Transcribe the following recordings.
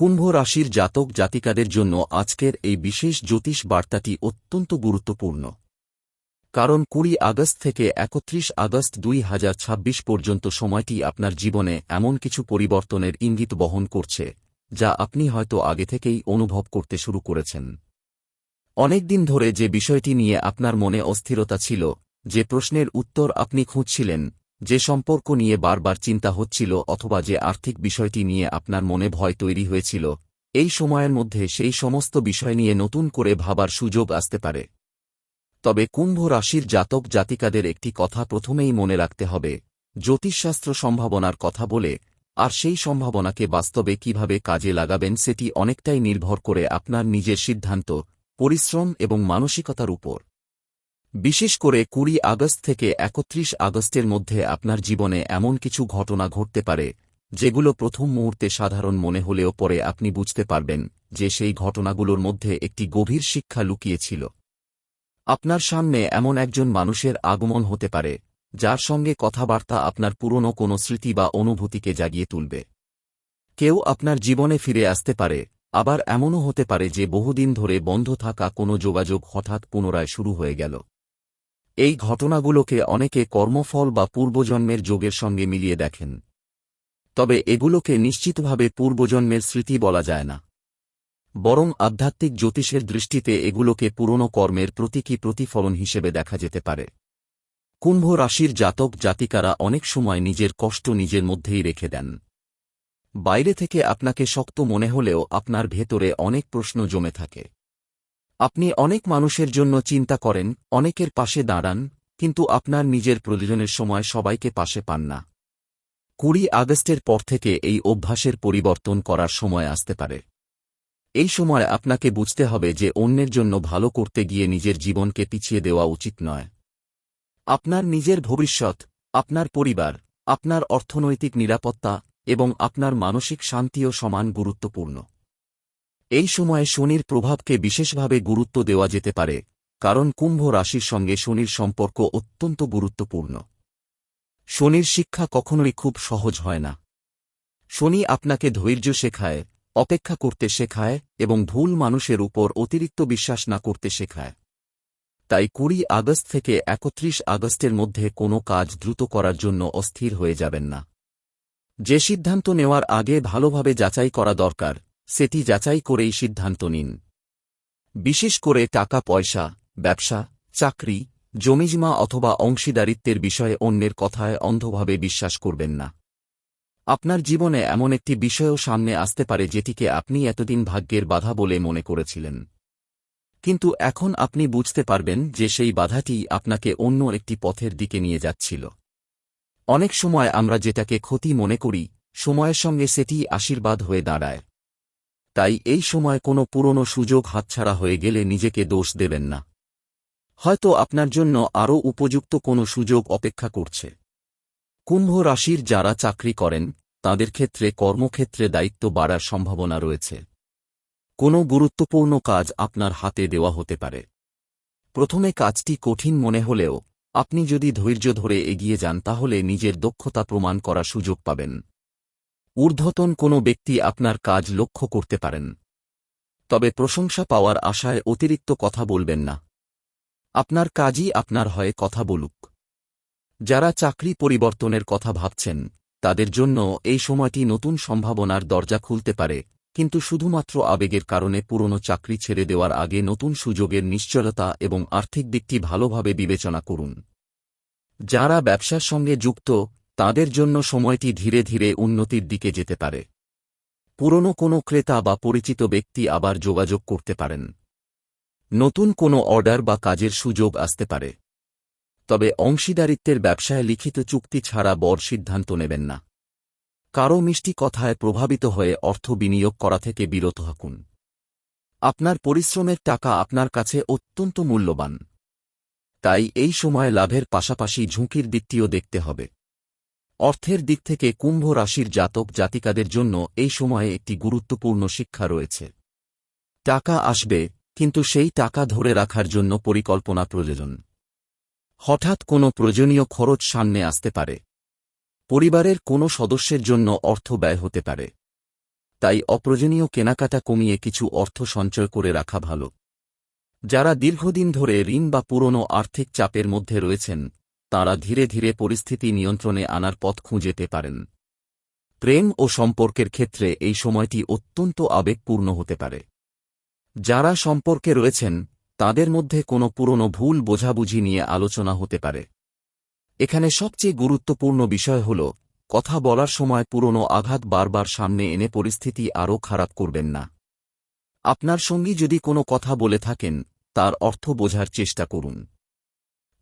কুম্ভ রাশির জাতক জাতিকাদের জন্য আজকের এই বিশেষ জ্যোতিষ বার্তাটি অত্যন্ত গুরুত্বপূর্ণ। কারণ ২০ আগস্ট থেকে ৩১ আগস্ট ২০২৬ পর্যন্ত সময়টি আপনার জীবনে এমন কিছু পরিবর্তনের ইঙ্গিত বহন করছে, যা আপনি হয়তো আগে থেকেই অনুভব করতে শুরু করেছেন। অনেকদিন ধরে যে বিষয়টি নিয়ে আপনার মনে অস্থিরতা ছিল, যে প্রশ্নের উত্তর আপনি খুঁজছিলেন, যে সম্পর্ক নিয়ে বারবার চিন্তা হচ্ছিল অথবা যে আর্থিক বিষয়টি নিয়ে আপনার মনে ভয় তৈরি হয়েছিল, এই সময়ের মধ্যে সেই সমস্ত বিষয় নিয়ে নতুন করে ভাবার সুযোগ আসতে পারে। তবে কুম্ভ রাশির জাতক জাতিকাদের একটি কথা প্রথমেই মনে রাখতে হবে, জ্যোতিষশাস্ত্র সম্ভাবনার কথা বলে, আর সেই সম্ভাবনাকে বাস্তবে কিভাবে কাজে লাগাবেন সেটি অনেকটাই নির্ভর করে আপনার নিজের সিদ্ধান্ত, পরিশ্রম এবং মানসিকতার উপর। বিশেষ করে ২০ আগস্ট থেকে ৩১ আগস্টের মধ্যে আপনার জীবনে এমন কিছু ঘটনা ঘটতে পারে, যেগুলো প্রথম মুহূর্তে সাধারণ মনে হলেও পরে আপনি বুঝতে পারবেন যে সেই ঘটনাগুলোর মধ্যে একটি গভীর শিক্ষা লুকিয়ে ছিল। আপনার সামনে এমন একজন মানুষের আগমন হতে পারে, যার সঙ্গে কথাবার্তা আপনার পুরনো কোনো স্মৃতি বা অনুভূতিকে জাগিয়ে তুলবে। কেউ আপনার জীবনে ফিরে আসতে পারে, আবার এমনও হতে পারে যে বহুদিন ধরে বন্ধ থাকা কোনো যোগাযোগ হঠাৎ পুনরায় শুরু হয়ে গেল। এই ঘটনাগুলোকে অনেকে কর্মফল বা পূর্বজন্মের যোগের সঙ্গে মিলিয়ে দেখেন। তবে এগুলোকে নিশ্চিতভাবে পূর্বজন্মের স্মৃতি বলা যায় না, বরং আধ্যাত্মিক জ্যোতিষের দৃষ্টিতে এগুলোকে পুরনো কর্মের প্রতীকী প্রতিফলন হিসেবে দেখা যেতে পারে। কুম্ভ রাশির জাতক জাতিকারা অনেক সময় নিজের কষ্ট নিজের মধ্যেই রেখে দেন। বাইরে থেকে আপনাকে শক্ত মনে হলেও আপনার ভেতরে অনেক প্রশ্ন জমে থাকে। আপনি অনেক মানুষের জন্য চিন্তা করেন, অনেকের পাশে দাঁড়ান, কিন্তু আপনার নিজের প্রয়োজনের সময় সবাইকে পাশে পান না। ২০ আগস্টের পর থেকে এই অভ্যাসের পরিবর্তন করার সময় আসতে পারে। এই সময় আপনাকে বুঝতে হবে যে অন্যের জন্য ভালো করতে গিয়ে নিজের জীবনকে পিছিয়ে দেওয়া উচিত নয়। আপনার নিজের ভবিষ্যৎ, আপনার পরিবার, আপনার অর্থনৈতিক নিরাপত্তা এবং আপনার মানসিক শান্তিও সমান গুরুত্বপূর্ণ। এই সময়ে শনির প্রভাবকে বিশেষভাবে গুরুত্ব দেওয়া যেতে পারে, কারণ কুম্ভ রাশির সঙ্গে শনির সম্পর্ক অত্যন্ত গুরুত্বপূর্ণ। শনির শিক্ষা কখনোই খুব সহজ হয় না। শনি আপনাকে ধৈর্য শেখায়, অপেক্ষা করতে শেখায় এবং ভুল মানুষের উপর অতিরিক্ত বিশ্বাস না করতে শেখায়। তাই ২০ আগস্ট থেকে ৩১ আগস্টের মধ্যে কোনো কাজ দ্রুত করার জন্য অস্থির হয়ে যাবেন না। যে সিদ্ধান্ত নেওয়ার আগে ভালোভাবে যাচাই করা দরকার, সেটি যাচাই করেই সিদ্ধান্ত নিন। বিশেষ করে টাকা পয়সা, ব্যবসা, চাকরি, জমিজমা অথবা অংশীদারিত্বের বিষয়ে অন্যের কথায় অন্ধভাবে বিশ্বাস করবেন না। আপনার জীবনে এমন একটি বিষয়ও সামনে আসতে পারে যেটিকে আপনি এতদিন ভাগ্যের বাধা বলে মনে করেছিলেন, কিন্তু এখন আপনি বুঝতে পারবেন যে সেই বাধাটি আপনাকে অন্য একটি পথের দিকে নিয়ে যাচ্ছিল। অনেক সময় আমরা যেটাকে ক্ষতি মনে করি, সময়ের সঙ্গে সেটি আশীর্বাদ হয়ে দাঁড়ায়। তাই এই সময় কোনো পুরনো সুযোগ হাতছাড়া হয়ে গেলে নিজেকে দোষ দেবেন না। হয়তো আপনার জন্য আরও উপযুক্ত কোনো সুযোগ অপেক্ষা করছে। কুম্ভ রাশির যারা চাকরি করেন, তাদের ক্ষেত্রে কর্মক্ষেত্রে দায়িত্ব বাড়ার সম্ভাবনা রয়েছে। কোনো গুরুত্বপূর্ণ কাজ আপনার হাতে দেওয়া হতে পারে। প্রথমে কাজটি কঠিন মনে হলেও আপনি যদি ধৈর্য ধরে এগিয়ে যান তাহলে নিজের দক্ষতা প্রমাণ করার সুযোগ পাবেন। ঊর্ধ্বতন কোনো ব্যক্তি আপনার কাজ লক্ষ্য করতে পারেন। তবে প্রশংসা পাওয়ার আশায় অতিরিক্ত কথা বলবেন না। আপনার কাজই আপনার হয়ে কথা বলুক। যারা চাকরি পরিবর্তনের কথা ভাবছেন, তাদের জন্য এই সময়টি নতুন সম্ভাবনার দরজা খুলতে পারে, কিন্তু শুধুমাত্র আবেগের কারণে পুরনো চাকরি ছেড়ে দেওয়ার আগে নতুন সুযোগের নিশ্চয়তা এবং আর্থিক দিকটি ভালোভাবে বিবেচনা করুন। যারা ব্যবসার সঙ্গে যুক্ত, তাদের জন্য সময়টি ধীরে ধীরে উন্নতির দিকে যেতে পারে। পুরনো কোনো ক্রেতা বা পরিচিত ব্যক্তি আবার যোগাযোগ করতে পারেন। নতুন কোনো অর্ডার বা কাজের সুযোগ আসতে পারে। তবে অংশীদারিত্বের ব্যবসায় লিখিত চুক্তি ছাড়া বড় সিদ্ধান্ত নেবেন না। কারও মিষ্টি কথায় প্রভাবিত হয়ে অর্থ বিনিয়োগ করা থেকে বিরত থাকুন। আপনার পরিশ্রমের টাকা আপনার কাছে অত্যন্ত মূল্যবান। তাই এই সময় লাভের পাশাপাশি ঝুঁকির দিকটিও দেখতে হবে। অর্থের দিক থেকে কুম্ভ রাশির জাতক জাতিকাদের জন্য এই সময়ে একটি গুরুত্বপূর্ণ শিক্ষা রয়েছে। টাকা আসবে, কিন্তু সেই টাকা ধরে রাখার জন্য পরিকল্পনা প্রয়োজন। হঠাৎ কোনো প্রয়োজনীয় খরচ সামনে আসতে পারে। পরিবারের কোনো সদস্যের জন্য অর্থ ব্যয় হতে পারে। তাই অপ্রয়োজনীয় কেনাকাটা কমিয়ে কিছু অর্থ সঞ্চয় করে রাখা ভালো। যারা দীর্ঘদিন ধরে ঋণ বা পুরনো আর্থিক চাপের মধ্যে রয়েছেন, তাঁরা ধীরে ধীরে পরিস্থিতি নিয়ন্ত্রণে আনার পথ খুঁজতে পারেন। প্রেম ও সম্পর্কের ক্ষেত্রে এই সময়টি অত্যন্ত আবেগপূর্ণ হতে পারে। যারা সম্পর্কে রয়েছেন, তাদের মধ্যে কোনো পুরনো ভুল বোঝাবুঝি নিয়ে আলোচনা হতে পারে। এখানে সবচেয়ে গুরুত্বপূর্ণ বিষয় হল, কথা বলার সময় পুরনো আঘাত বারবার সামনে এনে পরিস্থিতি আরও খারাপ করবেন না। আপনার সঙ্গী যদি কোনো কথা বলে থাকেন, তার অর্থ বোঝার চেষ্টা করুন।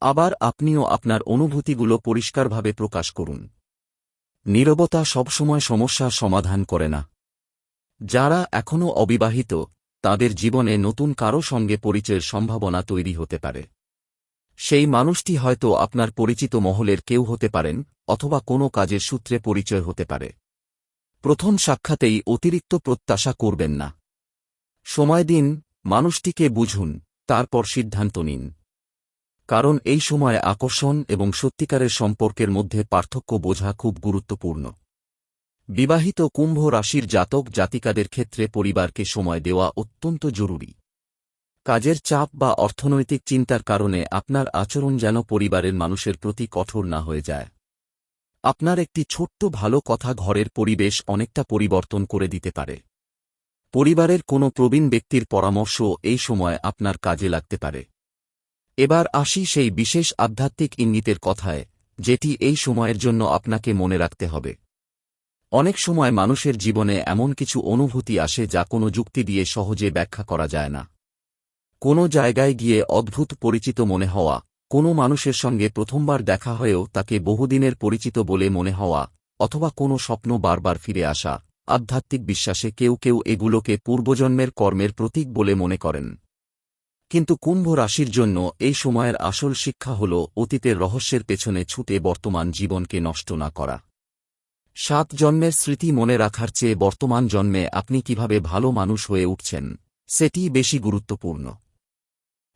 আবার আপনিও আপনার অনুভূতিগুলো পরিষ্কারভাবে প্রকাশ করুন। নীরবতা সবসময় সমস্যার সমাধান করে না। যারা এখনও অবিবাহিত, তাদের জীবনে নতুন কারও সঙ্গে পরিচয়ের সম্ভাবনা তৈরি হতে পারে। সেই মানুষটি হয়তো আপনার পরিচিত মহলের কেউ হতে পারেন, অথবা কোনো কাজের সূত্রে পরিচয় হতে পারে। প্রথম সাক্ষাতেই অতিরিক্ত প্রত্যাশা করবেন না। সময় দিন, মানুষটিকে বুঝুন, তারপর সিদ্ধান্ত নিন। কারণ এই সময়ে আকর্ষণ এবং সত্যিকারের সম্পর্কের মধ্যে পার্থক্য বোঝা খুব গুরুত্বপূর্ণ। বিবাহিত কুম্ভ রাশির জাতক জাতিকাদের ক্ষেত্রে পরিবারকে সময় দেওয়া অত্যন্ত জরুরি। কাজের চাপ বা অর্থনৈতিক চিন্তার কারণে আপনার আচরণ যেন পরিবারের মানুষের প্রতি কঠোর না হয়ে যায়। আপনার একটি ছোট্ট ভালো কথা ঘরের পরিবেশ অনেকটা পরিবর্তন করে দিতে পারে। পরিবারের কোনো প্রবীণ ব্যক্তির পরামর্শ এই সময় আপনার কাজে লাগতে পারে। এবার আসি সেই বিশেষ আধ্যাত্মিক ইঙ্গিতের কথায়, যেটি এই সময়ের জন্য আপনাকে মনে রাখতে হবে। অনেক সময় মানুষের জীবনে এমন কিছু অনুভূতি আসে যা কোনো যুক্তি দিয়ে সহজে ব্যাখ্যা করা যায় না। কোনো জায়গায় গিয়ে অদ্ভুত পরিচিত মনে হওয়া, কোনো মানুষের সঙ্গে প্রথমবার দেখা হয়েও তাকে বহুদিনের পরিচিত বলে মনে হওয়া, অথবা কোনো স্বপ্ন বারবার ফিরে আসা, আধ্যাত্মিক বিশ্বাসে কেউ কেউ এগুলোকে পূর্বজন্মের কর্মের প্রতীক বলে মনে করেন। কিন্তু কুম্ভ রাশির জন্য এই সময়ের আসল শিক্ষা হল অতীতের রহস্যের পেছনে ছুটে বর্তমান জীবনকে নষ্ট না করা। 7 জন্মের স্মৃতি মনে রাখার চেয়ে বর্তমান জন্মে আপনি কিভাবে ভালো মানুষ হয়ে উঠছেন, সেটি বেশি গুরুত্বপূর্ণ।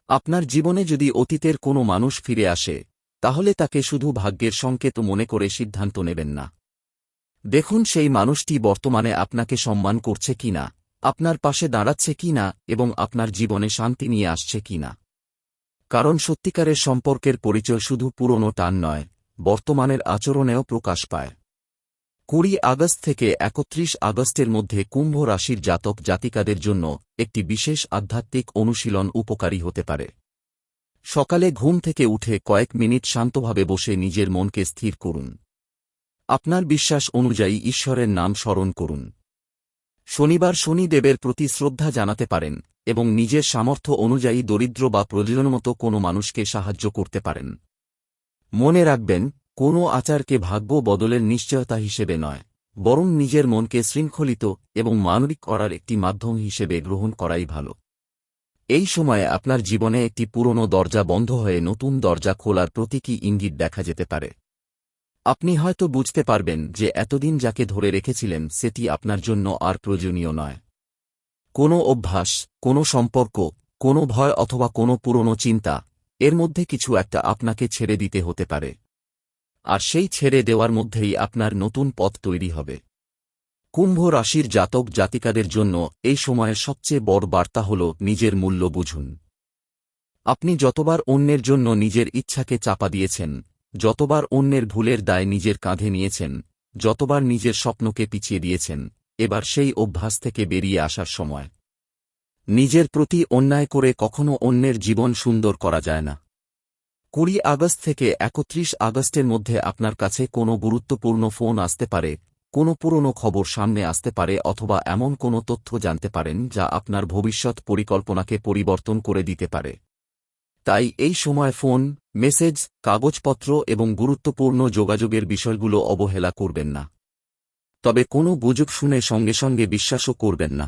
আপনার জীবনে যদি অতীতের কোনো মানুষ ফিরে আসে, তাহলে তাকে শুধু ভাগ্যের সংকেত মনে করে সিদ্ধান্ত নেবেন না। দেখুন সেই মানুষটি বর্তমানে আপনাকে সম্মান করছে কিনা, আপনার পাশে দাঁড়াচ্ছে কিনা এবং আপনার জীবনে শান্তি নিয়ে আসছে কিনা। কারণ সত্যিকারের সম্পর্কের পরিচয় শুধু পুরনো টান নয়, বর্তমানের আচরণেও প্রকাশ পায়। 20 আগস্ট থেকে 31 আগস্টের মধ্যে কুম্ভ রাশির জাতক জাতিকাদের জন্য একটি বিশেষ আধ্যাত্মিক অনুশীলন উপকারী হতে পারে। সকালে ঘুম থেকে উঠে কয়েক মিনিট শান্তভাবে বসে নিজের মনকে স্থির করুন। আপনার বিশ্বাস অনুযায়ী ঈশ্বরের নাম স্মরণ করুন। শনিবার শনিদেবের প্রতি শ্রদ্ধা জানাতে পারেন এবং নিজের সামর্থ্য অনুযায়ী দরিদ্র বা প্রয়োজনমতো কোনো মানুষকে সাহায্য করতে পারেন। মনে রাখবেন, কোনো আচারকে ভাগ্য বদলের নিশ্চয়তা হিসেবে নয়, বরং নিজের মনকে শৃঙ্খলিত এবং মানবিক করার একটি মাধ্যম হিসেবে গ্রহণ করাই ভালো। এই সময়ে আপনার জীবনে একটি পুরনো দরজা বন্ধ হয়ে নতুন দরজা খোলার প্রতীকী ইঙ্গিত দেখা যেতে পারে। আপনি হয়তো বুঝতে পারবেন যে এতদিন যাকে ধরে রেখেছিলেন সেটি আপনার জন্য আর প্রয়োজনীয় নয়। কোনো অভ্যাস, কোনো সম্পর্ক, কোনো ভয় অথবা কোনো পুরনো চিন্তা, এর মধ্যে কিছু একটা আপনাকে ছেড়ে দিতে হতে পারে। আর সেই ছেড়ে দেওয়ার মধ্যেই আপনার নতুন পথ তৈরি হবে। কুম্ভ রাশির জাতক জাতিকাদের জন্য এই সময়ের সবচেয়ে বড় বার্তা হল নিজের মূল্য বুঝুন। আপনি যতবার অন্যের জন্য নিজের ইচ্ছাকে চাপা দিয়েছেন, যতবার অন্যের ভুলের দায় নিজের কাঁধে নিয়েছেন, যতবার নিজের স্বপ্নকে পিছিয়ে দিয়েছেন, এবার সেই অভ্যাস থেকে বেরিয়ে আসার সময়। নিজের প্রতি অন্যায় করে কখনো অন্যের জীবন সুন্দর করা যায় না। 20 আগস্ট থেকে 31 আগস্টের মধ্যে আপনার কাছে কোনো গুরুত্বপূর্ণ ফোন আসতে পারে, কোনো পুরনো খবর সামনে আসতে পারে অথবা এমন কোনো তথ্য জানতে পারেন যা আপনার ভবিষ্যৎ পরিকল্পনাকে পরিবর্তন করে দিতে পারে। তাই এই সময় ফোন, মেসেজ, কাগজপত্র এবং গুরুত্বপূর্ণ যোগাযোগের বিষয়গুলো অবহেলা করবেন না। তবে কোনো গুজব শুনে সঙ্গে সঙ্গে বিশ্বাসও করবেন না।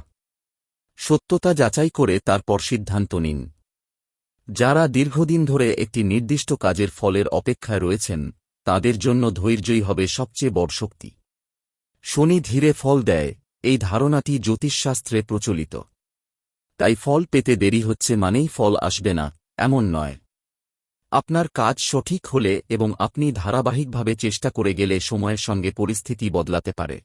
সত্যতা যাচাই করে তারপর সিদ্ধান্ত নিন। যারা দীর্ঘদিন ধরে একটি নির্দিষ্ট কাজের ফলের অপেক্ষায় রয়েছেন, তাদের জন্য ধৈর্যই হবে সবচেয়ে বড় শক্তি। শনি ধীরে ফল দেয়, এই ধারণাটি জ্যোতিষশাস্ত্রে প্রচলিত। তাই ফল পেতে দেরি হচ্ছে মানেই ফল আসবে না, এমন নয়। আপনার কাজ সঠিক হলে এবং আপনি ধারাবাহিকভাবে চেষ্টা করে গেলে সময়ের সঙ্গে পরিস্থিতি বদলাতে পারে।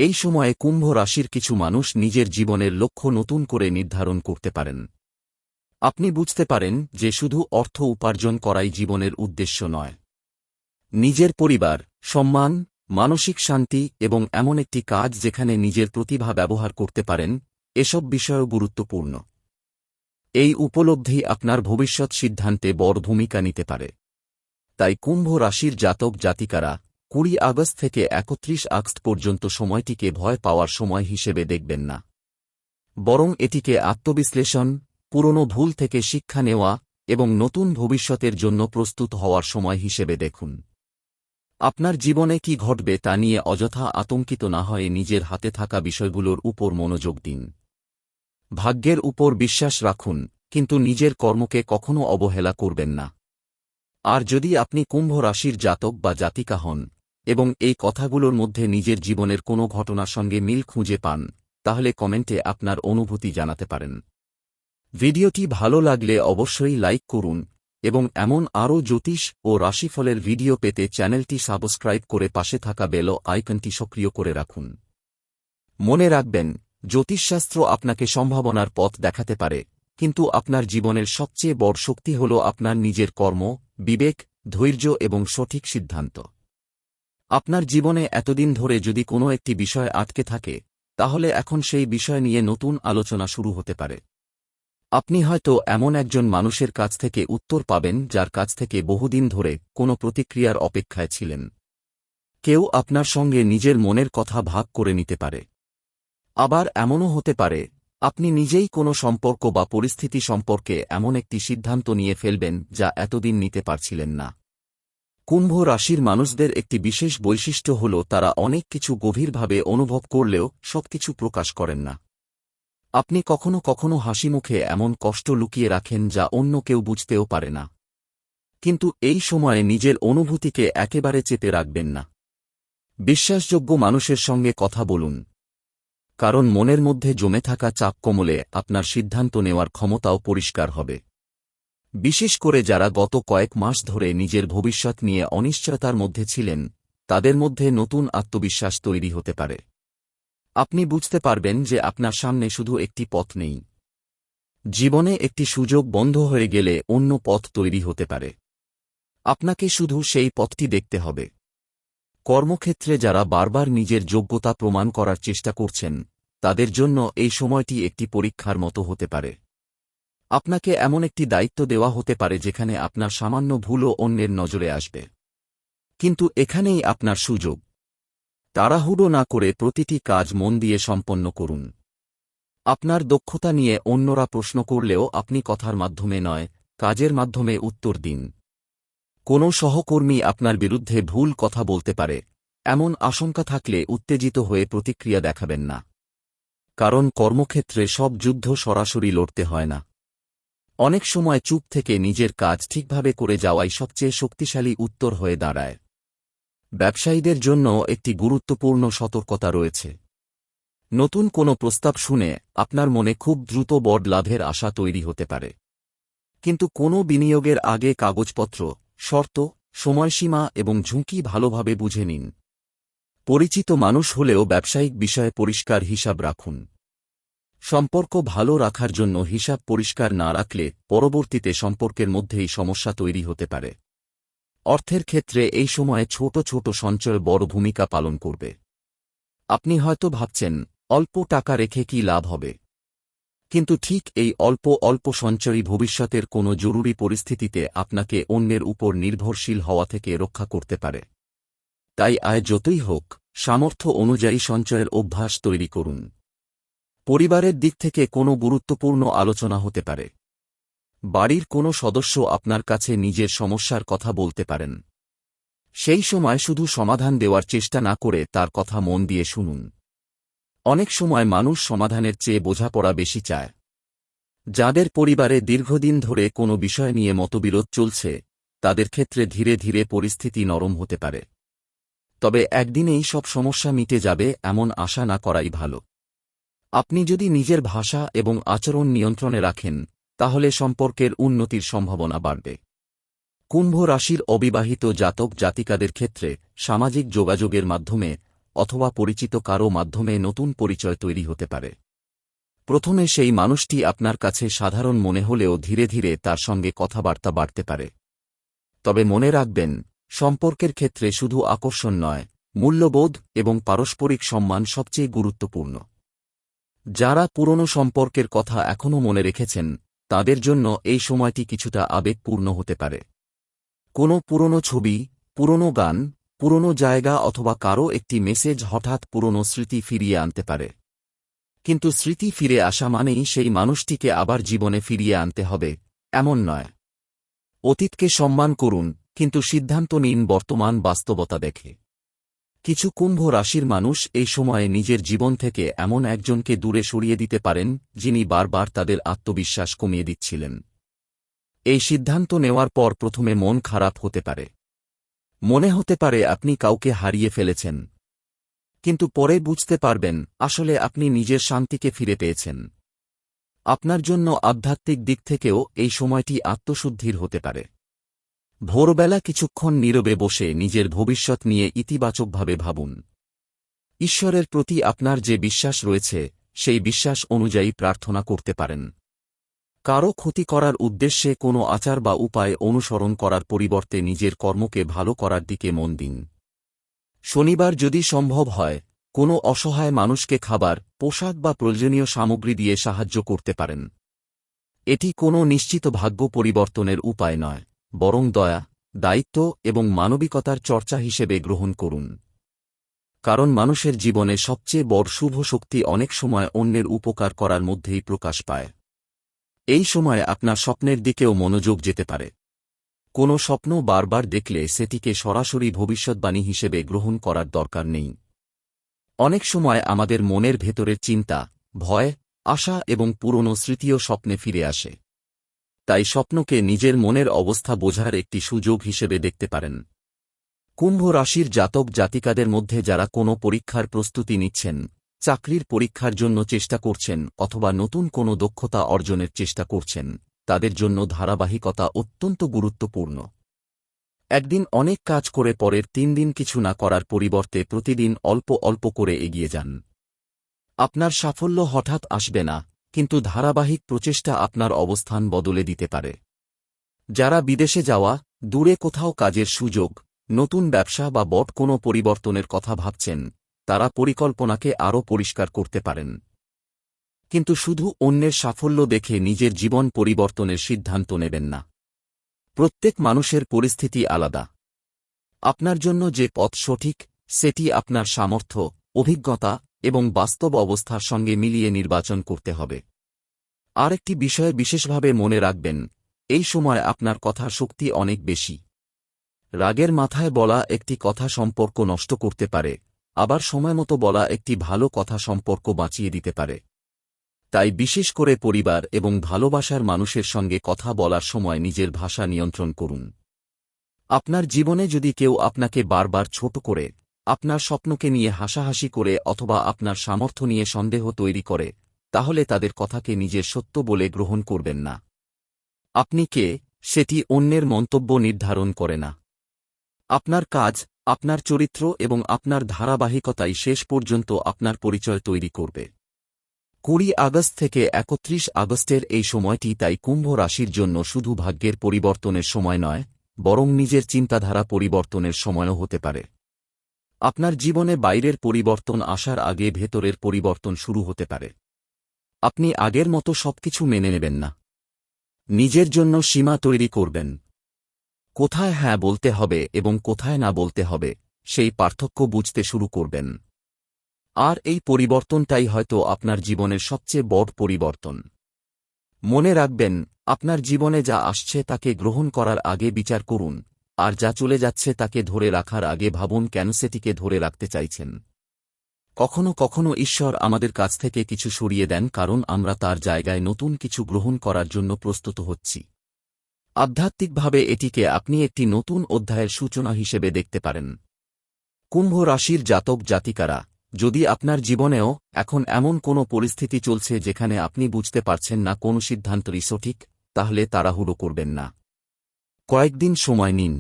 এই সময়ে কুম্ভ রাশির কিছু মানুষ নিজের জীবনের লক্ষ্য নতুন করে নির্ধারণ করতে পারেন। আপনি বুঝতে পারেন যে শুধু অর্থ উপার্জন করাই জীবনের উদ্দেশ্য নয়। নিজের পরিবার, সম্মান, মানসিক শান্তি এবং এমন একটি কাজ যেখানে নিজের প্রতিভা ব্যবহার করতে পারেন, এসব বিষয়ও গুরুত্বপূর্ণ। এই উপলব্ধি আপনার ভবিষ্যৎ সিদ্ধান্তে বড় ভূমিকা নিতে পারে। তাই কুম্ভ রাশির জাতক জাতিকারা 20 আগস্ট থেকে 31 আগস্ট পর্যন্ত সময়টিকে ভয় পাওয়ার সময় হিসেবে দেখবেন না, বরং এটিকে আত্মবিশ্লেষণ, পুরনো ভুল থেকে শিক্ষা নেওয়া এবং নতুন ভবিষ্যতের জন্য প্রস্তুত হওয়ার সময় হিসেবে দেখুন। আপনার জীবনে কি ঘটবে তা নিয়ে অযথা আতঙ্কিত না হয়ে নিজের হাতে থাকা বিষয়গুলোর উপর মনোযোগ দিন। ভাগ্যের উপর বিশ্বাস রাখুন, কিন্তু নিজের কর্মকে কখনো অবহেলা করবেন না। আর যদি আপনি কুম্ভ রাশির জাতক বা জাতিকা হন এবং এই কথাগুলোর মধ্যে নিজের জীবনের কোনো ঘটনার সঙ্গে মিল খুঁজে পান, তাহলে কমেন্টে আপনার অনুভূতি জানাতে পারেন। ভিডিওটি ভালো লাগলে অবশ্যই লাইক করুন এবং এমন আরও জ্যোতিষ ও রাশিফলের ভিডিও পেতে চ্যানেলটি সাবস্ক্রাইব করে পাশে থাকা বেল আইকনটি সক্রিয় করে রাখুন। মনে রাখবেন, জ্যোতিষশাস্ত্র আপনাকে সম্ভাবনার পথ দেখাতে পারে, কিন্তু আপনার জীবনের সবচেয়ে বড় শক্তি হল আপনার নিজের কর্ম, বিবেক, ধৈর্য এবং সঠিক সিদ্ধান্ত। আপনার জীবনে এতদিন ধরে যদি কোনো একটি বিষয় আটকে থাকে, তাহলে এখন সেই বিষয় নিয়ে নতুন আলোচনা শুরু হতে পারে। আপনি হয়তো এমন একজন মানুষের কাছ থেকে উত্তর পাবেন যার কাছ থেকে বহুদিন ধরে কোনো প্রতিক্রিয়ার অপেক্ষায় ছিলেন। কেউ আপনার সঙ্গে নিজের মনের কথা ভাগ করে নিতে পারে। আবার এমনও হতে পারে, আপনি নিজেই কোনো সম্পর্ক বা পরিস্থিতি সম্পর্কে এমন একটি সিদ্ধান্ত নিয়ে ফেলবেন যা এতদিন নিতে পারছিলেন না। কুম্ভ রাশির মানুষদের একটি বিশেষ বৈশিষ্ট্য হল তারা অনেক কিছু গভীরভাবে অনুভব করলেও সবকিছু প্রকাশ করেন না। আপনি কখনো কখনো হাসিমুখে এমন কষ্ট লুকিয়ে রাখেন যা অন্য কেউ বুঝতেও পারে না। কিন্তু এই সময়ে নিজের অনুভূতিকে একেবারে চেপে রাখবেন না। বিশ্বাসযোগ্য মানুষের সঙ্গে কথা বলুন, কারণ মনের মধ্যে জমে থাকা চাপ কমলে আপনার সিদ্ধান্ত নেওয়ার ক্ষমতাও পরিষ্কার হবে। বিশেষ করে যারা গত কয়েক মাস ধরে নিজের ভবিষ্যৎ নিয়ে অনিশ্চয়তার মধ্যে ছিলেন, তাদের মধ্যে নতুন আত্মবিশ্বাস তৈরি হতে পারে। আপনি বুঝতে পারবেন যে আপনার সামনে শুধু একটি পথ নেই। জীবনে একটি সুযোগ বন্ধ হয়ে গেলে অন্য পথ তৈরি হতে পারে। আপনাকে শুধু সেই পথটি দেখতে হবে। কর্মক্ষেত্রে যারা বারবার নিজের যোগ্যতা প্রমাণ করার চেষ্টা করছেন, তাদের জন্য এই সময়টি একটি পরীক্ষার মতো হতে পারে। আপনাকে এমন একটি দায়িত্ব দেওয়া হতে পারে যেখানে আপনার সামান্য ভুলও অন্যের নজরে আসবে। কিন্তু এখানেই আপনার সুযোগ। তাড়াহুড়ো না করে প্রতিটি কাজ মন দিয়ে সম্পন্ন করুন। আপনার দক্ষতা নিয়ে অন্যরা প্রশ্ন করলেও আপনি কথার মাধ্যমে নয়, কাজের মাধ্যমে উত্তর দিন। কোনো সহকর্মী আপনার বিরুদ্ধে ভুল কথা বলতে পারে, এমন আশঙ্কা থাকলে উত্তেজিত হয়ে প্রতিক্রিয়া দেখাবেন না। কারণ কর্মক্ষেত্রে সব যুদ্ধ সরাসরি লড়তে হয় না। অনেক সময় চুপ থেকে নিজের কাজ ঠিকভাবে করে যাওয়াই সবচেয়ে শক্তিশালী উত্তর হয়ে দাঁড়ায়। ব্যবসায়ীদের জন্য একটি গুরুত্বপূর্ণ সতর্কতা রয়েছে। নতুন কোনো প্রস্তাব শুনে আপনার মনে খুব দ্রুত বড় লাভের আশা তৈরি হতে পারে। কিন্তু কোনো বিনিয়োগের আগে কাগজপত্র, শর্ত, সময়সীমা এবং ঝুঁকি ভালোভাবে বুঝে নিন। পরিচিত মানুষ হলেও ব্যবসায়িক বিষয়ে পরিষ্কার হিসাব রাখুন। সম্পর্ক ভালো রাখার জন্য হিসাব পরিষ্কার না রাখলে পরবর্তীতে সম্পর্কের মধ্যেই সমস্যা তৈরি হতে পারে। অর্থের ক্ষেত্রে এই সময়ে ছোট ছোট সঞ্চয় বড় ভূমিকা পালন করবে। আপনি হয়তো ভাবছেন, অল্প টাকা রেখে কি লাভ হবে? কিন্তু ঠিক এই অল্প অল্প সঞ্চয়ই ভবিষ্যতের কোনো জরুরি পরিস্থিতিতে আপনাকে অন্যের উপর নির্ভরশীল হওয়া থেকে রক্ষা করতে পারে। তাই আয় যতই হোক, সামর্থ্য অনুযায়ী সঞ্চয়ের অভ্যাস তৈরি করুন। পরিবারের দিক থেকে কোনো গুরুত্বপূর্ণ আলোচনা হতে পারে। বাড়ির কোনো সদস্য আপনার কাছে নিজের সমস্যার কথা বলতে পারেন। সেই সময় শুধু সমাধান দেওয়ার চেষ্টা না করে তার কথা মন দিয়ে শুনুন। অনেক সময় মানুষ সমাধানের চেয়ে বোঝাপড়া বেশি চায়। যাদের পরিবারে দীর্ঘদিন ধরে কোনো বিষয় নিয়ে মতবিরোধ চলছে, তাদের ক্ষেত্রে ধীরে ধীরে পরিস্থিতি নরম হতে পারে। তবে একদিনেই সব সমস্যা মিটে যাবে এমন আশা না করাই ভালো। আপনি যদি নিজের ভাষা এবং আচরণ নিয়ন্ত্রণে রাখেন, তাহলে সম্পর্কের উন্নতির সম্ভাবনা বাড়বে। কুম্ভ রাশির অবিবাহিত জাতক জাতিকাদের ক্ষেত্রে সামাজিক যোগাযোগের মাধ্যমে অথবা পরিচিত কারও মাধ্যমে নতুন পরিচয় তৈরি হতে পারে। প্রথমে সেই মানুষটি আপনার কাছে সাধারণ মনে হলেও ধীরে ধীরে তার সঙ্গে কথাবার্তা বাড়তে পারে। তবে মনে রাখবেন, সম্পর্কের ক্ষেত্রে শুধু আকর্ষণ নয়, মূল্যবোধ এবং পারস্পরিক সম্মান সবচেয়ে গুরুত্বপূর্ণ। যারা পুরনো সম্পর্কের কথা এখনও মনে রেখেছেন, তাদের জন্য এই সময়টি কিছুটা আবেগপূর্ণ হতে পারে। কোনো পুরনো ছবি, পুরনো গান, পুরনো জায়গা অথবা কারও একটি মেসেজ হঠাৎ পুরনো স্মৃতি ফিরিয়ে আনতে পারে। কিন্তু স্মৃতি ফিরে আসা মানেই সেই মানুষটিকে আবার জীবনে ফিরিয়ে আনতে হবে, এমন নয়। অতীতকে সম্মান করুন, কিন্তু সিদ্ধান্ত নিন বর্তমান বাস্তবতা দেখে। কিছু কুম্ভ রাশির মানুষ এই সময়ে নিজের জীবন থেকে এমন একজনকে দূরে সরিয়ে দিতে পারেন যিনি বারবার তাদের আত্মবিশ্বাস কমিয়ে দিচ্ছিলেন। এই সিদ্ধান্ত নেওয়ার পর প্রথমে মন খারাপ হতে পারে। মনে হতে পারে আপনি কাউকে হারিয়ে ফেলেছেন, কিন্তু পরে বুঝতে পারবেন আসলে আপনি নিজের শান্তিকে ফিরে পেয়েছেন। আপনার জন্য আধ্যাত্মিক দিক থেকেও এই সময়টি আত্মশুদ্ধির হতে পারে। ভোরবেলা কিছুক্ষণ নীরবে বসে নিজের ভবিষ্যৎ নিয়ে ইতিবাচকভাবে ভাবুন। ঈশ্বরের প্রতি আপনার যে বিশ্বাস রয়েছে, সেই বিশ্বাস অনুযায়ী প্রার্থনা করতে পারেন। কারও ক্ষতি করার উদ্দেশ্যে কোনো আচার বা উপায় অনুসরণ করার পরিবর্তে নিজের কর্মকে ভালো করার দিকে মন দিন। শনিবার যদি সম্ভব হয়, কোনো অসহায় মানুষকে খাবার, পোশাক বা প্রয়োজনীয় সামগ্রী দিয়ে সাহায্য করতে পারেন। এটি কোনো নিশ্চিত ভাগ্য পরিবর্তনের উপায় নয়, বরং দয়া, দায়িত্ব এবং মানবিকতার চর্চা হিসেবে গ্রহণ করুন। কারণ মানুষের জীবনে সবচেয়ে বড় শুভ শক্তি অনেক সময় অন্যের উপকার করার মধ্যেই প্রকাশ পায়। এই সময় আপনার স্বপ্নের দিকেও মনোযোগ যেতে পারে। কোনো স্বপ্ন বারবার দেখলে সেটিকে সরাসরি ভবিষ্যৎবাণী হিসেবে গ্রহণ করার দরকার নেই। অনেক সময় আমাদের মনের ভেতরের চিন্তা, ভয়, আশা এবং পুরনো স্মৃতিও স্বপ্নে ফিরে আসে। তাই স্বপ্নকে নিজের মনের অবস্থা বোঝার একটি সুযোগ হিসেবে দেখতে পারেন। কুম্ভ রাশির জাতক জাতিকাদের মধ্যে যারা কোনো পরীক্ষার প্রস্তুতি নিচ্ছেন, চাকরির পরীক্ষার জন্য চেষ্টা করছেন অথবা নতুন কোনো দক্ষতা অর্জনের চেষ্টা করছেন, তাদের জন্য ধারাবাহিকতা অত্যন্ত গুরুত্বপূর্ণ। একদিন অনেক কাজ করে পরের 3 দিন কিছু না করার পরিবর্তে প্রতিদিন অল্প অল্প করে এগিয়ে যান। আপনার সাফল্য হঠাৎ আসবে না, কিন্তু ধারাবাহিক প্রচেষ্টা আপনার অবস্থান বদলে দিতে পারে। যারা বিদেশে যাওয়া, দূরে কোথাও কাজের সুযোগ, নতুন ব্যবসা বা বড় কোনো পরিবর্তনের কথা ভাবছেন, তারা পরিকল্পনাকে আরও পরিষ্কার করতে পারেন। কিন্তু শুধু অন্যের সাফল্য দেখে নিজের জীবন পরিবর্তনের সিদ্ধান্ত নেবেন না। প্রত্যেক মানুষের পরিস্থিতি আলাদা। আপনার জন্য যে পথ সঠিক, সেটি আপনার সামর্থ্য, অভিজ্ঞতা এবং বাস্তব অবস্থার সঙ্গে মিলিয়ে নির্বাচন করতে হবে। আরেকটি বিষয় বিশেষভাবে মনে রাখবেন, এই সময় আপনার কথার শক্তি অনেক বেশি। রাগের মাথায় বলা একটি কথা সম্পর্ক নষ্ট করতে পারে, আবার সময়মতো বলা একটি ভালো কথা সম্পর্ক বাঁচিয়ে দিতে পারে। তাই বিশেষ করে পরিবার এবং ভালোবাসার মানুষের সঙ্গে কথা বলার সময় নিজের ভাষা নিয়ন্ত্রণ করুন। আপনার জীবনে যদি কেউ আপনাকে বারবার ছোট করে, আপনার স্বপ্নকে নিয়ে হাসাহাসি করে অথবা আপনার সামর্থ্য নিয়ে সন্দেহ তৈরি করে, তাহলে তাদের কথাকে নিজের সত্য বলে গ্রহণ করবেন না। আপনি কে, সেটি অন্যের মন্তব্য নির্ধারণ করে না। আপনার কাজ, আপনার চরিত্র এবং আপনার ধারাবাহিকতাই শেষ পর্যন্ত আপনার পরিচয় তৈরি করবে। 20 আগস্ট থেকে 31 আগস্টের এই সময়টি তাই কুম্ভ রাশির জন্য শুধু ভাগ্যের পরিবর্তনের সময় নয়, বরং নিজের চিন্তাধারা পরিবর্তনের সময়ও হতে পারে। আপনার জীবনে বাইরের পরিবর্তন আসার আগে ভেতরের পরিবর্তন শুরু হতে পারে। আপনি আগের মতো সবকিছু মেনে নেবেন না। নিজের জন্য সীমা তৈরি করবেন। কোথায় হ্যাঁ বলতে হবে এবং কোথায় না বলতে হবে, সেই পার্থক্য বুঝতে শুরু করবেন। আর এই পরিবর্তনটাই হয়তো আপনার জীবনের সবচেয়ে বড় পরিবর্তন। মনে রাখবেন, আপনার জীবনে যা আসছে তাকে গ্রহণ করার আগে বিচার করুন, আর যা চলে যাচ্ছে তাকে ধরে রাখার আগে ভাবুন কেন সেটিকে ধরে রাখতে চাইছেন। কখনো কখনো ঈশ্বর আমাদের কাছ থেকে কিছু সরিয়ে দেন কারণ আমরা তার জায়গায় নতুন কিছু গ্রহণ করার জন্য প্রস্তুত হচ্ছি। আধ্যাত্মিকভাবে এটিকে আপনি একটি নতুন অধ্যায়ের সূচনা হিসেবে দেখতে পারেন। কুম্ভ রাশির জাতক জাতিকারা, যদি আপনার জীবনেও এখন এমন কোনো পরিস্থিতি চলছে যেখানে আপনি বুঝতে পারছেন না কোন সিদ্ধান্তই সঠিক, তাহলে তাড়াহুড়ো করবেন না। কয়েকদিন সময় নিন।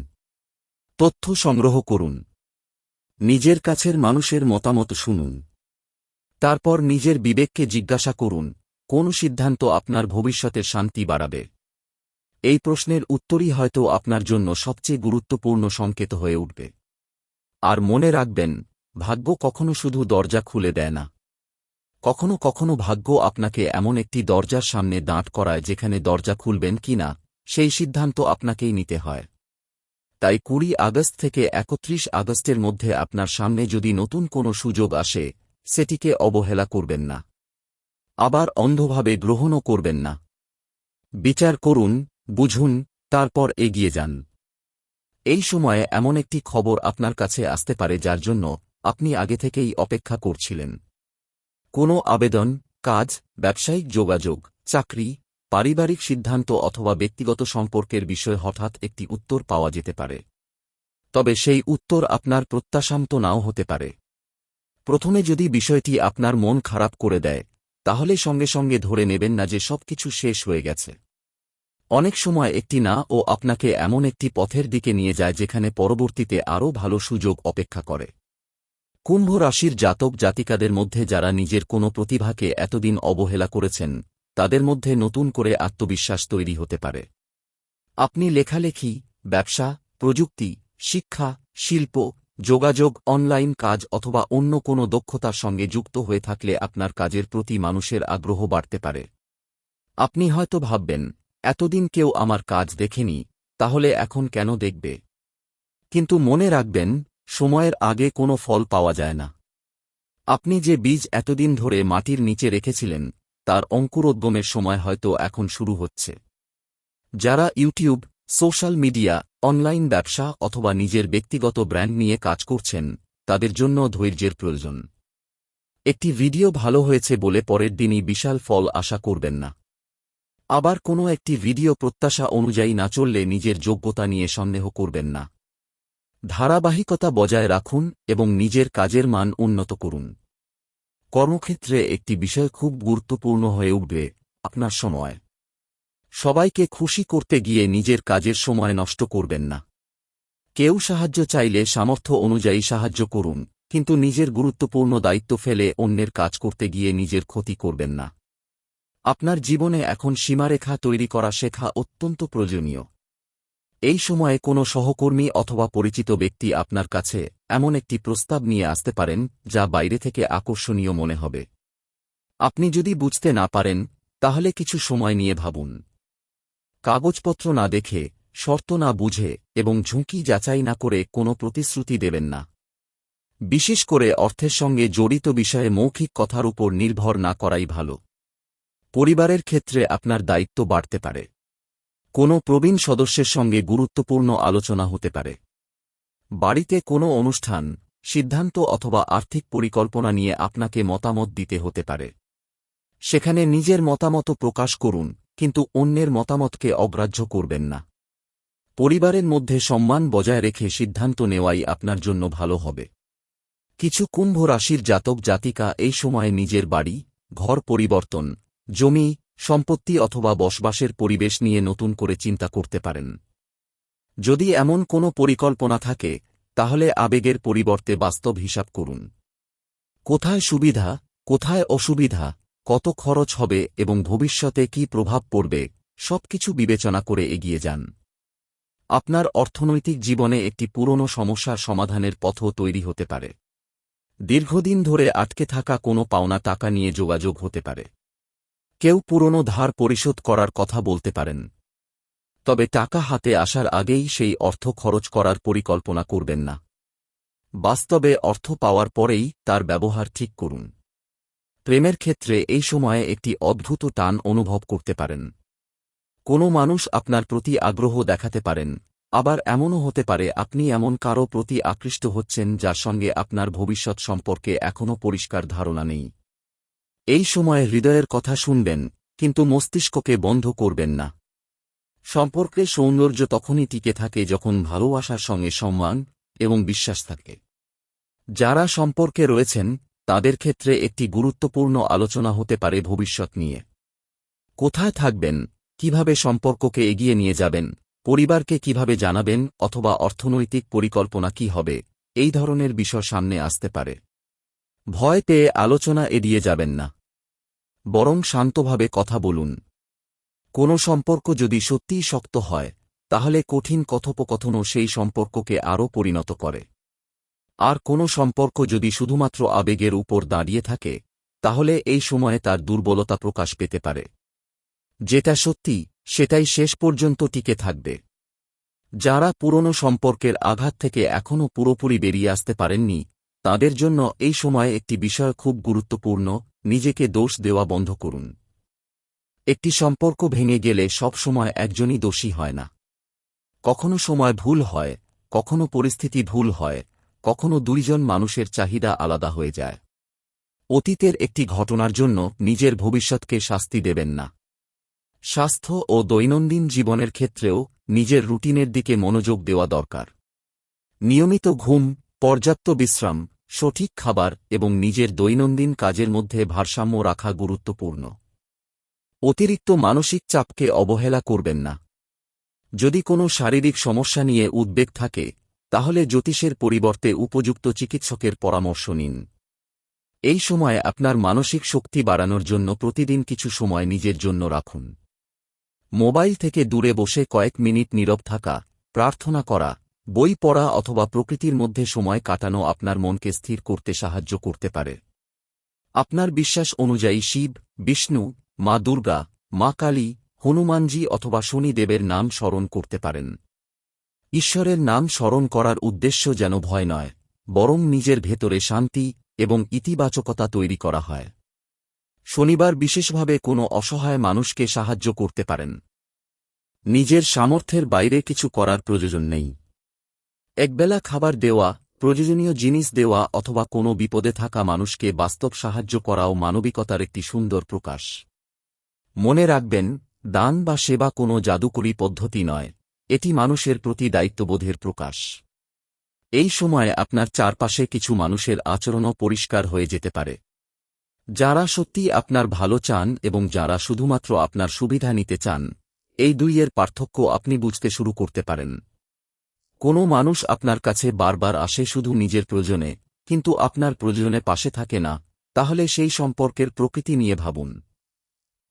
তথ্য সংগ্রহ করুন। নিজের কাছের মানুষের মতামত শুনুন। তারপর নিজের বিবেককে জিজ্ঞাসা করুন, কোন সিদ্ধান্ত আপনার ভবিষ্যতের শান্তি বাড়াবে। এই প্রশ্নের উত্তরই হয়তো আপনার জন্য সবচেয়ে গুরুত্বপূর্ণ সংকেত হয়ে উঠবে। আর মনে রাখবেন, ভাগ্য কখনো শুধু দরজা খুলে দেয় না। কখনো কখনো ভাগ্য আপনাকে এমন একটি দরজার সামনে দাঁড় করায় যেখানে দরজা খুলবেন কিনা সেই সিদ্ধান্ত আপনাকেই নিতে হয়। তাই 20 আগস্ট থেকে 31 আগস্টের মধ্যে আপনার সামনে যদি নতুন কোনো সুযোগ আসে, সেটিকে অবহেলা করবেন না। আবার অন্ধভাবে গ্রহণও করবেন না। বিচার করুন, বুঝুন, তারপর এগিয়ে যান। এই সময়ে এমন একটি খবর আপনার কাছে আসতে পারে যার জন্য আপনি আগে থেকেই অপেক্ষা করছিলেন। কোনো আবেদন, কাজ, ব্যবসায়িক যোগাযোগ, চাকরি, পারিবারিক সিদ্ধান্ত অথবা ব্যক্তিগত সম্পর্কের বিষয়ে হঠাৎ একটি উত্তর পাওয়া যেতে পারে। তবে সেই উত্তর আপনার প্রত্যাশামতো নাও হতে পারে। প্রথমে যদি বিষয়টি আপনার মন খারাপ করে দেয়, তাহলে সঙ্গে সঙ্গে ধরে নেবেন না যে সবকিছু শেষ হয়ে গেছে। অনেক সময় একটি না ও আপনাকে এমন একটি পথের দিকে নিয়ে যায় যেখানে পরবর্তীতে আরও ভালো সুযোগ অপেক্ষা করে। কুম্ভ রাশির জাতক জাতিকাদের মধ্যে যারা নিজের কোনো প্রতিভাকে এতদিন অবহেলা করেছেন, তাদের মধ্যে নতুন করে আত্মবিশ্বাস তৈরি হতে পারে। আপনি লেখালেখি, ব্যবসা, প্রযুক্তি, শিক্ষা, শিল্প, যোগাযোগ, অনলাইন কাজ অথবা অন্য কোনো দক্ষতার সঙ্গে যুক্ত হয়ে থাকলে আপনার কাজের প্রতি মানুষের আগ্রহ বাড়তে পারে। আপনি হয়তো ভাববেন, এতদিন কেউ আমার কাজ দেখেনি, তাহলে এখন কেন দেখবে? কিন্তু মনে রাখবেন, সময়ের আগে কোনো ফল পাওয়া যায় না। আপনি যে বীজ এতদিন ধরে মাটির নিচে রেখেছিলেন, তার অঙ্কুরোদ্গমের সময় হয়তো এখন শুরু হচ্ছে। যারা ইউটিউব, সোশ্যাল মিডিয়া, অনলাইন ব্যবসা অথবা নিজের ব্যক্তিগত ব্র্যান্ড নিয়ে কাজ করছেন, তাদের জন্য ধৈর্যের প্রয়োজন। একটি ভিডিও ভালো হয়েছে বলে পরের দিনই বিশাল ফল আশা করবেন না। আবার কোনো একটি ভিডিও প্রত্যাশা অনুযায়ী না চললে নিজের যোগ্যতা নিয়ে সন্দেহ করবেন না। ধারাবাহিকতা বজায় রাখুন এবং নিজের কাজের মান উন্নত করুন। কর্মক্ষেত্রে একটি বিষয় খুব গুরুত্বপূর্ণ হয়ে উঠবে, আপনার সময়। সবাইকে খুশি করতে গিয়ে নিজের কাজের সময় নষ্ট করবেন না। কেউ সাহায্য চাইলে সামর্থ্য অনুযায়ী সাহায্য করুন, কিন্তু নিজের গুরুত্বপূর্ণ দায়িত্ব ফেলে অন্যের কাজ করতে গিয়ে নিজের ক্ষতি করবেন না। আপনার জীবনে এখন সীমারেখা তৈরি করা শেখা অত্যন্ত প্রয়োজনীয়। এই সময়ে কোনো সহকর্মী অথবা পরিচিত ব্যক্তি আপনার কাছে এমন একটি প্রস্তাব নিয়ে আসতে পারেন যা বাইরে থেকে আকর্ষণীয় মনে হবে। আপনি যদি বুঝতে না পারেন, তাহলে কিছু সময় নিয়ে ভাবুন। কাগজপত্র না দেখে, শর্ত না বুঝে এবং ঝুঁকি যাচাই না করে কোনো প্রতিশ্রুতি দেবেন না। বিশেষ করে অর্থের সঙ্গে জড়িত বিষয়ে মৌখিক কথার উপর নির্ভর না করাই ভালো। পরিবারের ক্ষেত্রে আপনার দায়িত্ব বাড়তে পারে। কোনো প্রবীণ সদস্যের সঙ্গে গুরুত্বপূর্ণ আলোচনা হতে পারে। বাড়িতে কোনো অনুষ্ঠান, সিদ্ধান্ত অথবা আর্থিক পরিকল্পনা নিয়ে আপনাকে মতামত দিতে হতে পারে। সেখানে নিজের মতামত প্রকাশ করুন, কিন্তু অন্যের মতামতকে অগ্রাহ্য করবেন না। পরিবারের মধ্যে সম্মান বজায় রেখে সিদ্ধান্ত নেওয়াই আপনার জন্য ভালো হবে। কিছু কুম্ভ রাশির জাতক জাতিকা এই সময়ে নিজের বাড়ি, ঘর পরিবর্তন, জমি, সম্পত্তি অথবা বসবাসের পরিবেশ নিয়ে নতুন করে চিন্তা করতে পারেন। যদি এমন কোনো পরিকল্পনা থাকে, তাহলে আবেগের পরিবর্তে বাস্তব হিসাব করুন। কোথায় সুবিধা, কোথায় অসুবিধা, কত খরচ হবে এবং ভবিষ্যতে কী প্রভাব পড়বে, সবকিছু বিবেচনা করে এগিয়ে যান। আপনার অর্থনৈতিক জীবনে একটি পুরনো সমস্যার সমাধানের পথও তৈরি হতে পারে। দীর্ঘদিন ধরে আটকে থাকা কোনো পাওনা টাকা নিয়ে যোগাযোগ হতে পারে। কেউ পুরনো ধার পরিশোধ করার কথা বলতে পারেন। তবে টাকা হাতে আসার আগেই সেই অর্থ খরচ করার পরিকল্পনা করবেন না। বাস্তবে অর্থ পাওয়ার পরেই তার ব্যবহার ঠিক করুন। প্রেমের ক্ষেত্রে এই সময়ে একটি অদ্ভুত টান অনুভব করতে পারেন। কোনো মানুষ আপনার প্রতি আগ্রহ দেখাতে পারেন, আবার এমনও হতে পারে আপনি এমন কারও প্রতি আকৃষ্ট হচ্ছেন যার সঙ্গে আপনার ভবিষ্যৎ সম্পর্কে এখনও পরিষ্কার ধারণা নেই। এই সময়ে হৃদয়ের কথা শুনবেন, কিন্তু মস্তিষ্ককে বন্ধ করবেন না। সম্পর্কে সৌন্দর্য তখনই টিকে থাকে যখন ভালোবাসার সঙ্গে সম্মান এবং বিশ্বাস থাকে। যারা সম্পর্কে রয়েছেন, তাদের ক্ষেত্রে একটি গুরুত্বপূর্ণ আলোচনা হতে পারে ভবিষ্যৎ নিয়ে। কোথায় থাকবেন, কিভাবে সম্পর্ককে এগিয়ে নিয়ে যাবেন, পরিবারকে কিভাবে জানাবেন অথবা অর্থনৈতিক পরিকল্পনা কী হবে, এই ধরনের বিষয় সামনে আসতে পারে। ভয় পেয়ে আলোচনা এড়িয়ে যাবেন না, বরং শান্তভাবে কথা বলুন। কোনো সম্পর্ক যদি সত্যিই শক্ত হয়, তাহলে কঠিন কথোপকথনও সেই সম্পর্ককে আরও পরিণত করে। আর কোনো সম্পর্ক যদি শুধুমাত্র আবেগের উপর দাঁড়িয়ে থাকে, তাহলে এই সময়ে তার দুর্বলতা প্রকাশ পেতে পারে। যেটা সত্যি, সেটাই শেষ পর্যন্ত টিকে থাকবে। যারা পুরনো সম্পর্কের আঘাত থেকে এখনও পুরোপুরি বেরিয়ে আসতে পারেননি, তাদের জন্য এই সময়ে একটি বিষয় খুব গুরুত্বপূর্ণ: নিজেকে দোষ দেওয়া বন্ধ করুন। একটি সম্পর্ক ভেঙে গেলে সব সময় একজনই দোষী হয় না। কখনো সময় ভুল হয়, কখনো পরিস্থিতি ভুল হয়, কখনো দুইজন মানুষের চাহিদা আলাদা হয়ে যায়। অতীতের একটি ঘটনার জন্য নিজের ভবিষ্যৎকে শাস্তি দেবেন না। স্বাস্থ্য ও দৈনন্দিন জীবনের ক্ষেত্রেও নিজের রুটিনের দিকে মনোযোগ দেওয়া দরকার। নিয়মিত ঘুম, পর্যাপ্ত বিশ্রাম, সঠিক খাবার এবং নিজের দৈনন্দিন কাজের মধ্যে ভারসাম্য রাখা গুরুত্বপূর্ণ। অতিরিক্ত মানসিক চাপকে অবহেলা করবেন না। যদি কোনো শারীরিক সমস্যা নিয়ে উদ্বেগ থাকে, তাহলে জ্যোতিষের পরিবর্তে উপযুক্ত চিকিৎসকের পরামর্শ নিন। এই সময়ে আপনার মানসিক শক্তি বাড়ানোর জন্য প্রতিদিন কিছু সময় নিজের জন্য রাখুন। মোবাইল থেকে দূরে বসে কয়েক মিনিট নীরব থাকা, প্রার্থনা করা, বই পড়া অথবা প্রকৃতির মধ্যে সময় কাটানো আপনার মনকে স্থির করতে সাহায্য করতে পারে। আপনার বিশ্বাস অনুযায়ী শিব, বিষ্ণু, মা দুর্গা, মা কালী, হনুমানজি অথবা শনিদেবের নাম স্মরণ করতে পারেন। ঈশ্বরের নাম স্মরণ করার উদ্দেশ্য যেন ভয় নয়, বরং নিজের ভেতরে শান্তি এবং ইতিবাচকতা তৈরি করা হয়। শনিবার বিশেষভাবে কোনো অসহায় মানুষকে সাহায্য করতে পারেন। নিজের সামর্থ্যের বাইরে কিছু করার প্রয়োজন নেই। একবেলা খাবার দেওয়া, প্রয়োজনীয় জিনিস দেওয়া অথবা কোনো বিপদে থাকা মানুষকে বাস্তব সাহায্য করাও মানবিকতার একটি সুন্দর প্রকাশ। মনে রাখবেন, দান বা সেবা কোনো জাদুকরী পদ্ধতি নয়, এটি মানুষের প্রতি দায়িত্ববোধের প্রকাশ। এই সময়ে আপনার চারপাশে কিছু মানুষের আচরণও পরিষ্কার হয়ে যেতে পারে। যারা সত্যি আপনার ভালো চান এবং যারা শুধুমাত্র আপনার সুবিধা নিতে চান, এই দুইয়ের পার্থক্য আপনি বুঝতে শুরু করতে পারেন। কোনো মানুষ আপনার কাছে বারবার আসে শুধু নিজের প্রয়োজনে, কিন্তু আপনার প্রয়োজনে পাশে থাকে না, তাহলে সেই সম্পর্কের প্রকৃতি নিয়ে ভাবুন।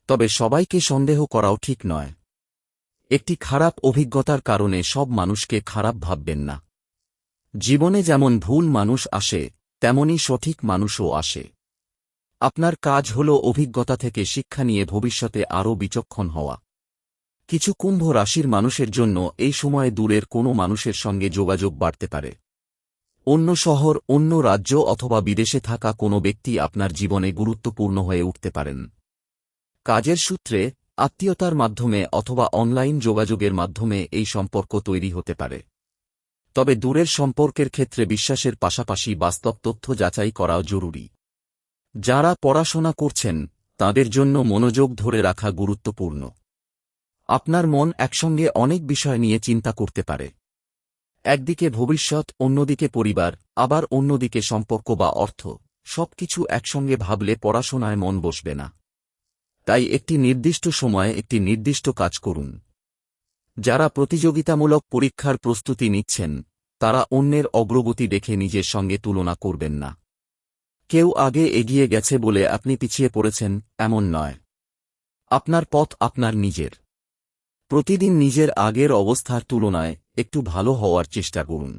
তবে সবাইকে সন্দেহ করাও ঠিক নয়। একটি খারাপ অভিজ্ঞতার কারণে সব মানুষকে খারাপ ভাববেন না। জীবনে যেমন ভুল মানুষ আসে, তেমনি সঠিক মানুষও আসে। আপনার কাজ হল অভিজ্ঞতা থেকে শিক্ষা নিয়ে ভবিষ্যতে আরও বিচক্ষণ হওয়া। কিছু কুম্ভ রাশির মানুষের জন্য এই সময়ে দূরের কোনো মানুষের সঙ্গে যোগাযোগ বাড়তে পারে। অন্য শহর, অন্য রাজ্য অথবা বিদেশে থাকা কোনো ব্যক্তি আপনার জীবনে গুরুত্বপূর্ণ হয়ে উঠতে পারেন। কাজের সূত্রে, আত্মীয়তার মাধ্যমে অথবা অনলাইন যোগাযোগের মাধ্যমে এই সম্পর্ক তৈরি হতে পারে। তবে দূরের সম্পর্কের ক্ষেত্রে বিশ্বাসের পাশাপাশি বাস্তব তথ্য যাচাই করাও জরুরি। যারা পড়াশোনা করছেন, তাদের জন্য মনোযোগ ধরে রাখা গুরুত্বপূর্ণ। আপনার মন একসঙ্গে অনেক বিষয় নিয়ে চিন্তা করতে পারে। একদিকে ভবিষ্যৎ, অন্যদিকে পরিবার, আবার অন্যদিকে সম্পর্ক বা অর্থ, সবকিছু একসঙ্গে ভাবলে পড়াশোনায় মন বসবে না। তাই একটি নির্দিষ্ট সময়ে একটি নির্দিষ্ট কাজ করুন। যারা প্রতিযোগিতামূলক পরীক্ষার প্রস্তুতি নিচ্ছেন, তারা অন্যের অগ্রগতি দেখে নিজের সঙ্গে তুলনা করবেন না। কেউ আগে এগিয়ে গেছে বলে আপনি পিছিয়ে পড়েছেন, এমন নয়। আপনার পথ আপনার নিজের। প্রতিদিন নিজের আগের অবস্থার তুলনায় একটু ভালো হওয়ার চেষ্টা করুন।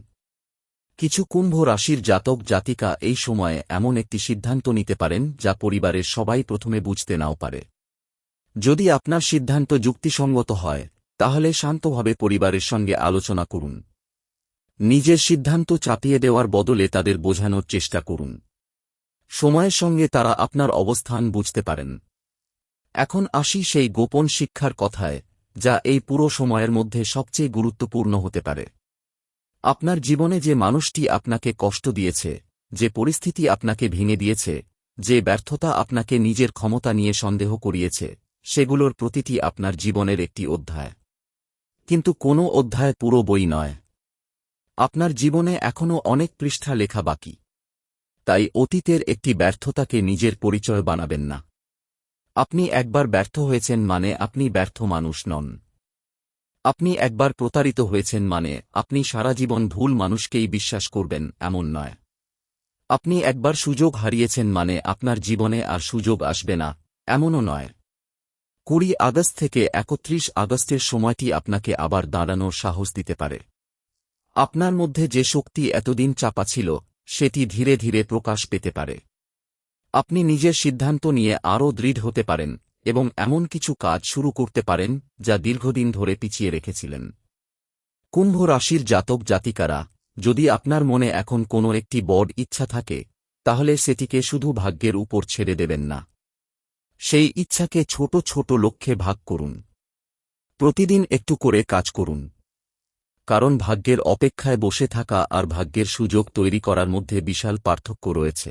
কিছু কুম্ভ রাশির জাতক জাতিকা এই সময়ে এমন একটি সিদ্ধান্ত নিতে পারেন যা পরিবারের সবাই প্রথমে বুঝতে নাও পারে। যদি আপনার সিদ্ধান্ত যুক্তিসঙ্গত হয়, তাহলে শান্তভাবে পরিবারের সঙ্গে আলোচনা করুন। নিজের সিদ্ধান্ত চাপিয়ে দেওয়ার বদলে তাদের বোঝানোর চেষ্টা করুন। সময়ের সঙ্গে তারা আপনার অবস্থান বুঝতে পারেন। এখন আসি সেই গোপন শিক্ষার কথায়, যা এই পুরো সময়ের মধ্যে সবচেয়ে গুরুত্বপূর্ণ হতে পারে। আপনার জীবনে যে মানুষটি আপনাকে কষ্ট দিয়েছে, যে পরিস্থিতি আপনাকে ভেঙে দিয়েছে, যে ব্যর্থতা আপনাকে নিজের ক্ষমতা নিয়ে সন্দেহ করিয়েছে, সেগুলোর প্রতিটি আপনার জীবনের একটি অধ্যায়। কিন্তু কোনো অধ্যায় পুরো বই নয়। আপনার জীবনে এখনও অনেক পৃষ্ঠা লেখা বাকি। তাই অতীতের একটি ব্যর্থতাকে নিজের পরিচয় বানাবেন না। আপনি একবার ব্যর্থ হয়েছেন মানে আপনি ব্যর্থ মানুষ নন। আপনি একবার প্রতারিত হয়েছেন মানে আপনি সারা জীবন ভুল মানুষকেই বিশ্বাস করবেন এমন নয়। আপনি একবার সুযোগ হারিয়েছেন মানে আপনার জীবনে আর সুযোগ আসবে না এমনও নয়। 20 আগস্ট থেকে 31 আগস্টের সময়টি আপনাকে আবার দাঁড়ানোর সাহস দিতে পারে। আপনার মধ্যে যে শক্তি এতদিন চাপা ছিল সেটি ধীরে ধীরে প্রকাশ পেতে পারে। আপনি নিজের সিদ্ধান্ত নিয়ে আরও দৃঢ় হতে পারেন এবং এমন কিছু কাজ শুরু করতে পারেন যা দীর্ঘদিন ধরে পিছিয়ে রেখেছিলেন। কুম্ভ রাশির জাতক জাতিকারা, যদি আপনার মনে এখন কোনো একটি বড় ইচ্ছা থাকে তাহলে সেটিকে শুধু ভাগ্যের উপর ছেড়ে দেবেন না। সেই ইচ্ছাকে ছোট ছোট লক্ষ্যে ভাগ করুন। প্রতিদিন একটু করে কাজ করুন। কারণ ভাগ্যের অপেক্ষায় বসে থাকা আর ভাগ্যের সুযোগ তৈরি করার মধ্যে বিশাল পার্থক্য রয়েছে।